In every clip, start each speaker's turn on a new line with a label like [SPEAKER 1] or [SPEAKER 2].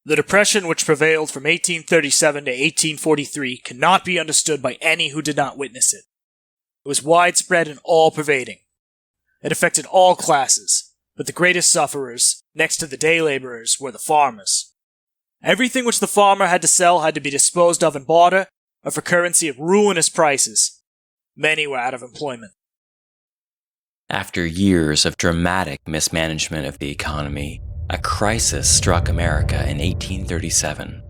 [SPEAKER 1] The Depression which prevailed from 1837 to 1843 cannot be understood by any who did not witness it. It was widespread and all-pervading. It affected all classes, but the greatest sufferers, next to the day laborers, were the farmers. Everything which the farmer had to sell had to be disposed of in barter or for currency at ruinous prices. Many were out of employment.
[SPEAKER 2] After years of dramatic mismanagement of the economy, a crisis struck America in 1837.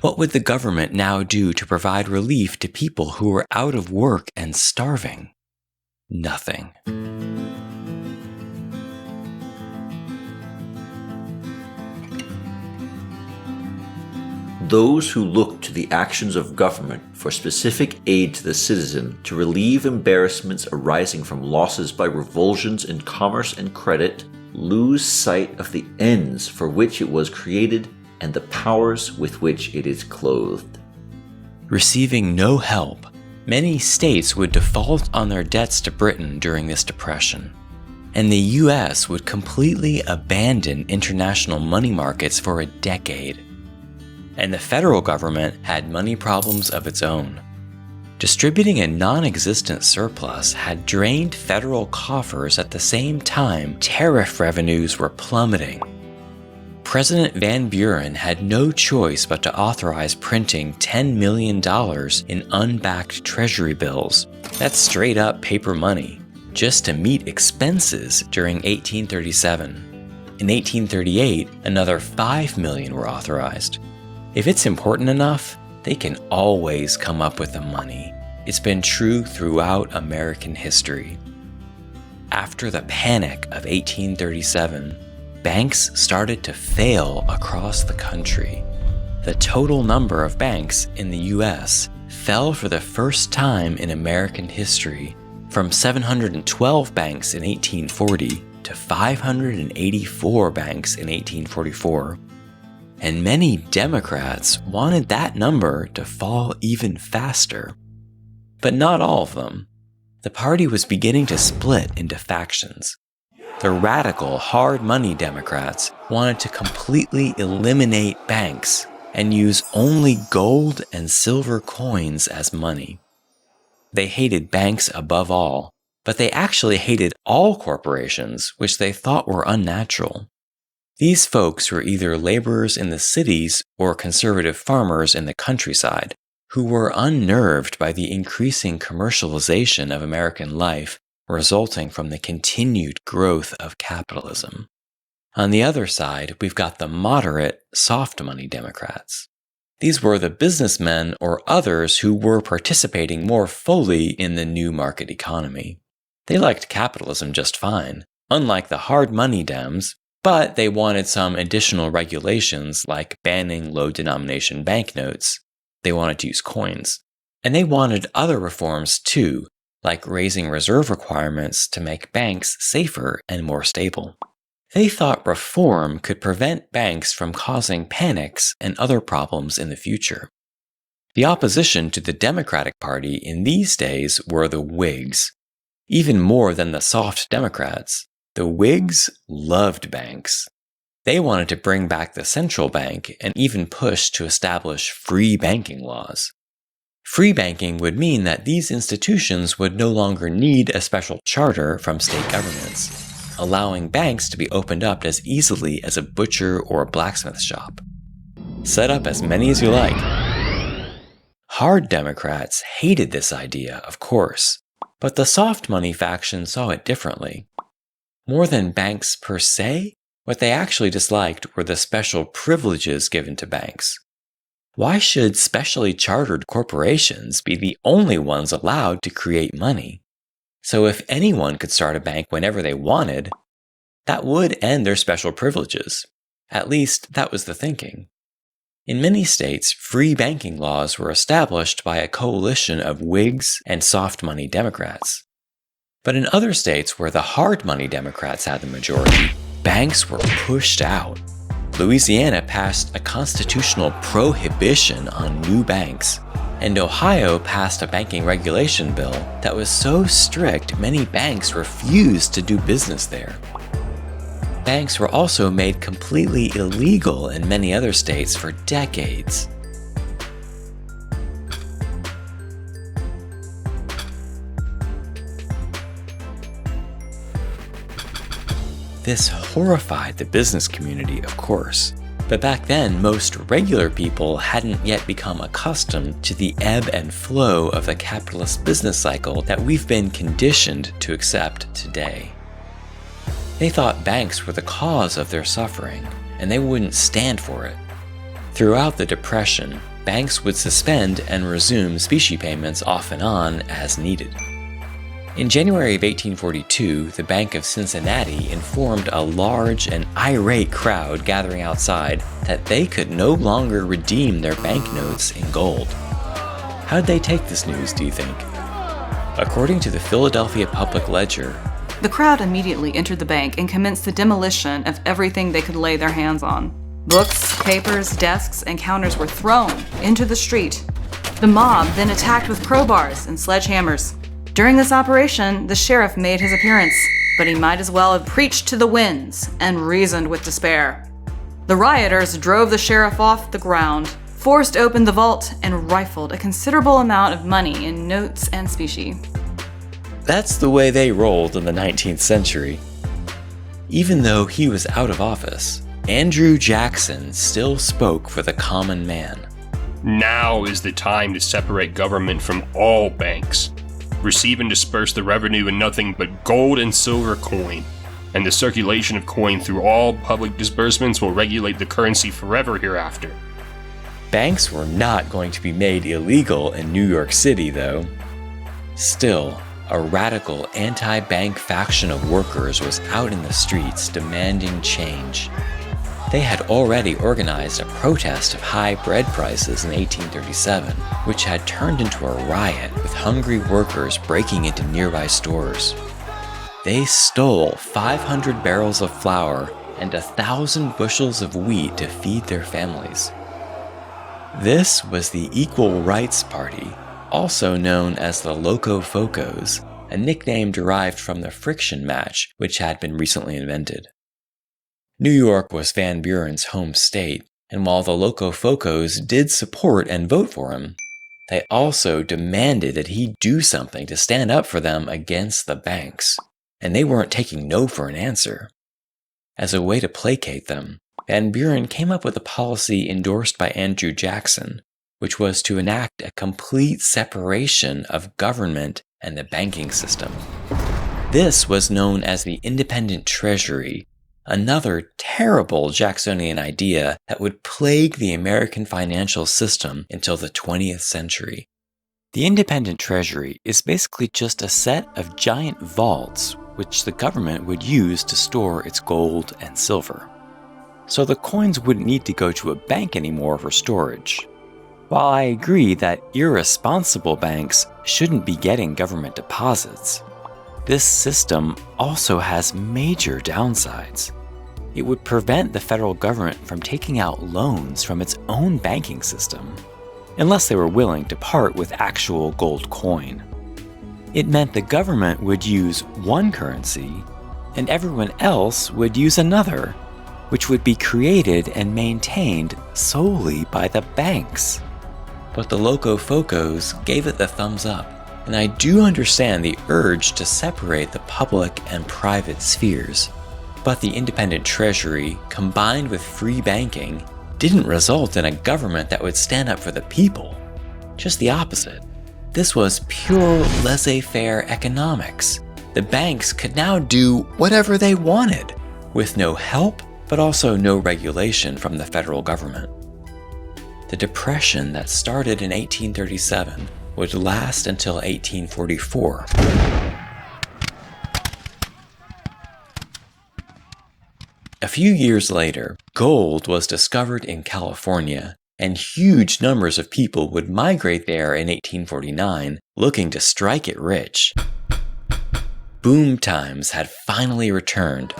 [SPEAKER 2] What would the government now do to provide relief to people who were out of work and starving? Nothing.
[SPEAKER 3] Those who look to the actions of government for specific aid to the citizen to relieve embarrassments arising from losses by revulsions in commerce and credit lose sight of the ends for which it was created and the powers with which it is clothed.
[SPEAKER 2] Receiving no help, many states would default on their debts to Britain during this depression, and the U.S. would completely abandon international money markets for a decade. And the federal government had money problems of its own. Distributing a non-existent surplus had drained federal coffers at the same time tariff revenues were plummeting. President Van Buren had no choice but to authorize printing $10 million in unbacked treasury bills, that's straight up paper money, just to meet expenses during 1837. In 1838, another $5 million were authorized. If it's important enough, they can always come up with the money. It's been true throughout American history. After the panic of 1837, banks started to fail across the country. The total number of banks in the U.S. fell for the first time in American history, from 712 banks in 1840 to 584 banks in 1844. And many Democrats wanted that number to fall even faster. But not all of them. The party was beginning to split into factions. The radical, hard money Democrats wanted to completely eliminate banks and use only gold and silver coins as money. They hated banks above all, but they actually hated all corporations, which they thought were unnatural. These folks were either laborers in the cities or conservative farmers in the countryside, who were unnerved by the increasing commercialization of American life resulting from the continued growth of capitalism. On the other side, we've got the moderate, soft money Democrats. These were the businessmen or others who were participating more fully in the new market economy. They liked capitalism just fine, unlike the hard money Dems, but they wanted some additional regulations like banning low-denomination banknotes. They wanted to use coins. And they wanted other reforms too, like raising reserve requirements to make banks safer and more stable. They thought reform could prevent banks from causing panics and other problems in the future. The opposition to the Democratic Party in these days were the Whigs. Even more than the soft Democrats, the Whigs loved banks. They wanted to bring back the central bank and even pushed to establish free banking laws. Free banking would mean that these institutions would no longer need a special charter from state governments, allowing banks to be opened up as easily as a butcher or a blacksmith shop. Set up as many as you like. Hard Democrats hated this idea, of course, but the soft money faction saw it differently. More than banks per se, what they actually disliked were the special privileges given to banks. Why should specially chartered corporations be the only ones allowed to create money? So if anyone could start a bank whenever they wanted, that would end their special privileges. At least, that was the thinking. In many states, free banking laws were established by a coalition of Whigs and soft money Democrats. But in other states where the hard money Democrats had the majority, banks were pushed out. Louisiana passed a constitutional prohibition on new banks, and Ohio passed a banking regulation bill that was so strict many banks refused to do business there. banks were also made completely illegal in many other states for decades. This horrified the business community, of course. But back then, most regular people hadn't yet become accustomed to the ebb and flow of the capitalist business cycle that we've been conditioned to accept today. They thought banks were the cause of their suffering, and they wouldn't stand for it. Throughout the Depression, banks would suspend and resume specie payments off and on as needed. In January of 1842, the Bank of Cincinnati informed a large and irate crowd gathering outside that they could no longer redeem their banknotes in gold. How'd they take this news, do you think? According to the Philadelphia Public Ledger,
[SPEAKER 4] the crowd immediately entered the bank and commenced the demolition of everything they could lay their hands on. Books, papers, desks, and counters were thrown into the street. The mob then attacked with crowbars and sledgehammers. During this operation, the sheriff made his appearance, but he might as well have preached to the winds and reasoned with despair. The rioters drove the sheriff off the ground, forced open the vault, and rifled a considerable amount of money in notes and specie.
[SPEAKER 2] That's the way they rolled in the 19th century. Even though he was out of office, Andrew Jackson still spoke for the common man.
[SPEAKER 5] Now is the time to separate government from all banks. Receive and disperse the revenue in nothing but gold and silver coin, and the circulation of coin through all public disbursements will regulate the currency forever hereafter.
[SPEAKER 2] Banks were not going to be made illegal in New York City, though. Still, a radical anti-bank faction of workers was out in the streets demanding change. They had already organized a protest of high bread prices in 1837, which had turned into a riot with hungry workers breaking into nearby stores. They stole 500 barrels of flour and 1,000 bushels of wheat to feed their families. This was the Equal Rights Party, also known as the Locofocos, a nickname derived from the friction match which had been recently invented. New York was Van Buren's home state, and while the Locofocos did support and vote for him, they also demanded that he do something to stand up for them against the banks, and they weren't taking no for an answer. As a way to placate them, Van Buren came up with a policy endorsed by Andrew Jackson, which was to enact a complete separation of government and the banking system. This was known as the independent treasury, another terrible Jacksonian idea that would plague the American financial system until the 20th century. The independent treasury is basically just a set of giant vaults which the government would use to store its gold and silver. So the coins wouldn't need to go to a bank anymore for storage. While I agree that irresponsible banks shouldn't be getting government deposits, this system also has major downsides. It would prevent the federal government from taking out loans from its own banking system, unless they were willing to part with actual gold coin. It meant the government would use one currency, and everyone else would use another, which would be created and maintained solely by the banks. But the Locofocos gave it the thumbs up, and I do understand the urge to separate the public and private spheres. But the independent treasury, combined with free banking, didn't result in a government that would stand up for the people. Just the opposite. This was pure laissez-faire economics. The banks could now do whatever they wanted, with no help, but also no regulation from the federal government. The Depression that started in 1837 would last until 1844. A few years later, gold was discovered in California, and huge numbers of people would migrate there in 1849, looking to strike it rich. Boom times had finally returned.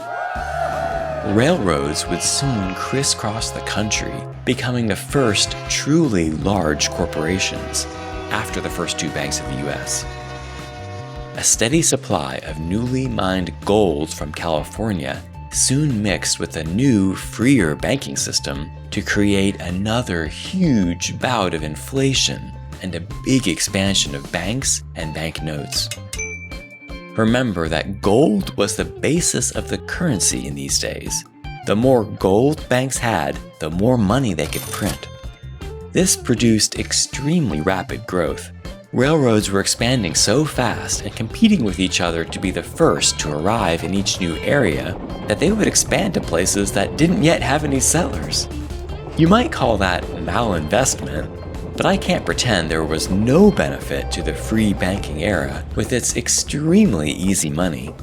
[SPEAKER 2] Railroads would soon crisscross the country, becoming the first truly large corporations, after the first two banks of the US. A steady supply of newly mined gold from California soon mixed with a new, freer banking system to create another huge bout of inflation and a big expansion of banks and banknotes. Remember that gold was the basis of the currency in these days. The more gold banks had, the more money they could print. This produced extremely rapid growth. Railroads were expanding so fast and competing with each other to be the first to arrive in each new area that they would expand to places that didn't yet have any settlers. You might call that malinvestment, but I can't pretend there was no benefit to the free banking era with its extremely easy money.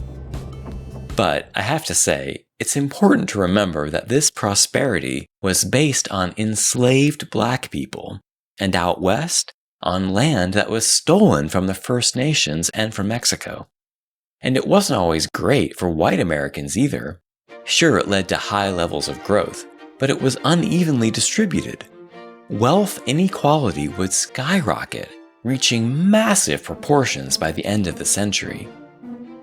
[SPEAKER 2] But I have to say, it's important to remember that this prosperity was based on enslaved black people, and out west, on land that was stolen from the First Nations and from Mexico. And it wasn't always great for white Americans either. Sure, it led to high levels of growth, but it was unevenly distributed. Wealth inequality would skyrocket, reaching massive proportions by the end of the century.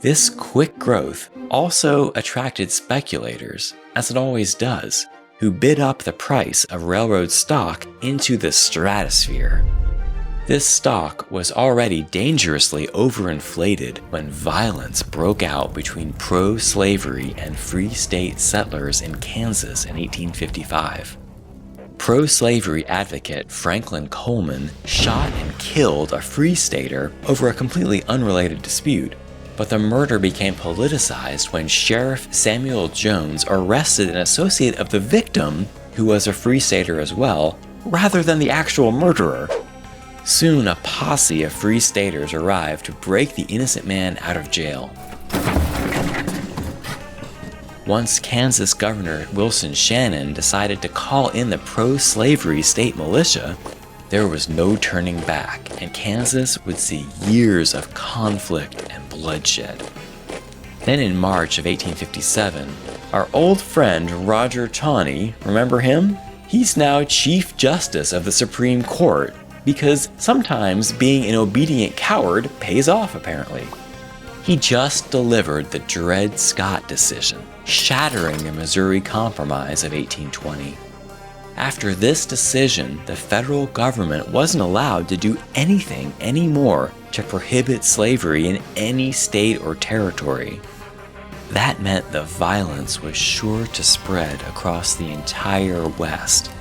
[SPEAKER 2] This quick growth also attracted speculators, as it always does, who bid up the price of railroad stock into the stratosphere. This stock was already dangerously overinflated when violence broke out between pro-slavery and free state settlers in Kansas in 1855. Pro-slavery advocate Franklin Coleman shot and killed a free stater over a completely unrelated dispute, but the murder became politicized when Sheriff Samuel Jones arrested an associate of the victim, who was a free stater as well, rather than the actual murderer. Soon, a posse of free staters arrived to break the innocent man out of jail. Once Kansas Governor Wilson Shannon decided to call in the pro-slavery state militia, there was no turning back, and Kansas would see years of conflict and bloodshed. Then in March of 1857, our old friend Roger Taney, remember him? He's now Chief Justice of the Supreme Court, because sometimes being an obedient coward pays off, apparently. He just delivered the Dred Scott decision, shattering the Missouri Compromise of 1820. After this decision, the federal government wasn't allowed to do anything anymore to prohibit slavery in any state or territory. That meant the violence was sure to spread across the entire West.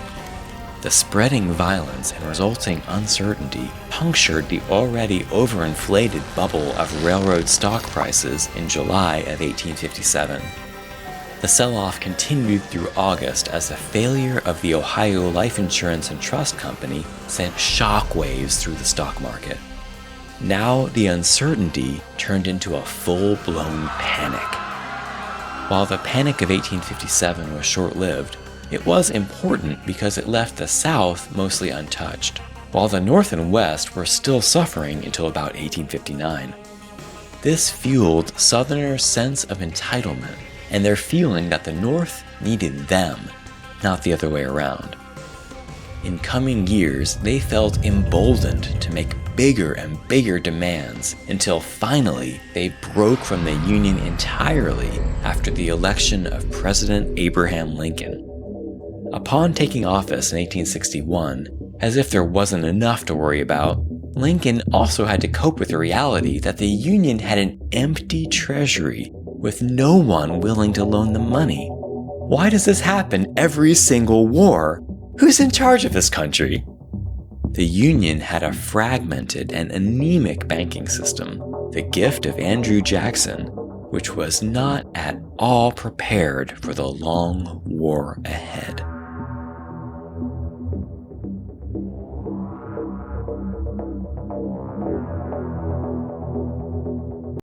[SPEAKER 2] The spreading violence and resulting uncertainty punctured the already overinflated bubble of railroad stock prices in July of 1857. The sell-off continued through August as the failure of the Ohio Life Insurance and Trust Company sent shockwaves through the stock market. Now the uncertainty turned into a full-blown panic. While the Panic of 1857 was short-lived, it was important because it left the South mostly untouched, while the North and West were still suffering until about 1859. This fueled Southerners' sense of entitlement and their feeling that the North needed them, not the other way around. In coming years, they felt emboldened to make bigger and bigger demands until finally they broke from the Union entirely after the election of President Abraham Lincoln. Upon taking office in 1861, as if there wasn't enough to worry about, Lincoln also had to cope with the reality that the Union had an empty treasury with no one willing to loan them money. Why does this happen every single war? Who's in charge of this country? The Union had a fragmented and anemic banking system, the gift of Andrew Jackson, which was not at all prepared for the long war ahead.